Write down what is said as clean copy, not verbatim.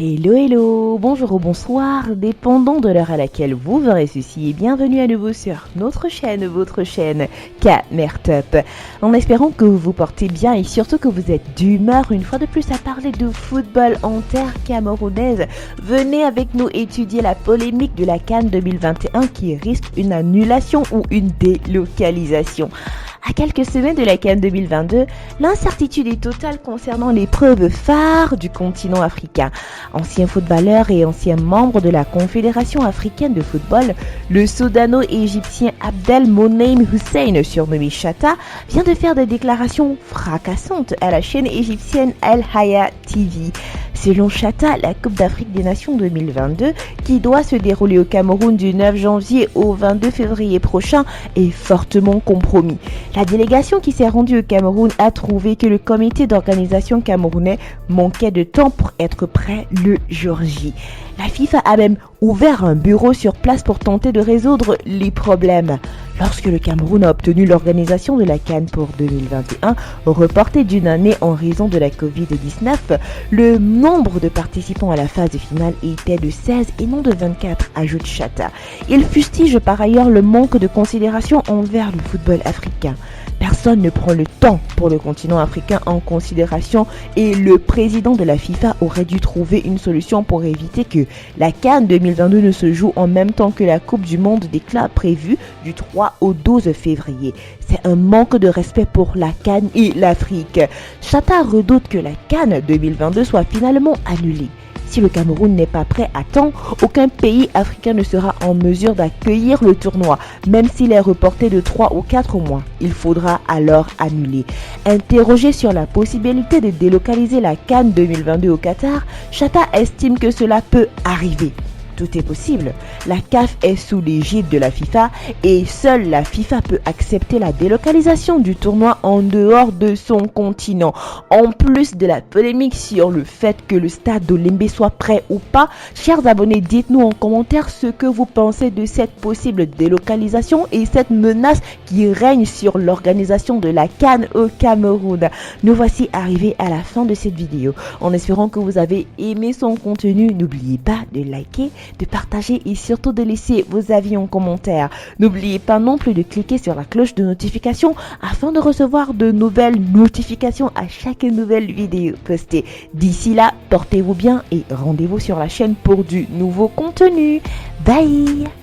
Hello, hello, bonjour ou bonsoir, dépendant de l'heure à laquelle vous verrez ceci et bienvenue à nouveau sur notre chaîne, votre chaîne Camertop. En espérant que vous vous portez bien et surtout que vous êtes d'humeur une fois de plus à parler de football en terre camerounaise, venez avec nous étudier la polémique de la CAN 2021 qui risque une annulation ou une délocalisation. À quelques semaines de la CAN 2022, l'incertitude est totale concernant l'épreuve phare du continent africain. Ancien footballeur et ancien membre de la Confédération africaine de football, le soudano-égyptien Abdelmonem Hussein, surnommé Chata, vient de faire des déclarations fracassantes à la chaîne égyptienne Al Hayat TV. Selon Chata, la Coupe d'Afrique des Nations 2022, qui doit se dérouler au Cameroun du 9 janvier au 22 février prochain, est fortement compromis. La délégation qui s'est rendue au Cameroun a trouvé que le comité d'organisation camerounais manquait de temps pour être prêt le jour J. La FIFA a même ouvert un bureau sur place pour tenter de résoudre les problèmes. Lorsque le Cameroun a obtenu l'organisation de la CAN pour 2021, reportée d'une année en raison de la Covid-19, le nombre de participants à la phase finale était de 16 et non de 24, ajoute Chata. Il fustige par ailleurs le manque de considération envers le football africain. Personne ne prend le temps pour le continent africain en considération et le président de la FIFA aurait dû trouver une solution pour éviter que la CAN 2022 ne se joue en même temps que la Coupe du Monde des clubs prévue du 3 au 12 février. C'est un manque de respect pour la CAN et l'Afrique. Chata redoute que la CAN 2022 soit finalement annulée. Si le Cameroun n'est pas prêt à temps, aucun pays africain ne sera en mesure d'accueillir le tournoi, même s'il est reporté de 3 ou 4 mois. Il faudra alors annuler. Interrogé sur la possibilité de délocaliser la CAN 2022 au Qatar, Chata estime que cela peut arriver. Tout est possible. La CAF est sous l'égide de la FIFA et seule la FIFA peut accepter la délocalisation du tournoi en dehors de son continent. En plus de la polémique sur le fait que le stade d'Olembe soit prêt ou pas, chers abonnés, dites-nous en commentaire ce que vous pensez de cette possible délocalisation et cette menace qui règne sur l'organisation de la CAN au Cameroun. Nous voici arrivés à la fin de cette vidéo. En espérant que vous avez aimé son contenu, n'oubliez pas de liker, de partager et surtout de laisser vos avis en commentaire. N'oubliez pas non plus de cliquer sur la cloche de notification afin de recevoir de nouvelles notifications à chaque nouvelle vidéo postée. D'ici là, portez-vous bien et rendez-vous sur la chaîne pour du nouveau contenu. Bye!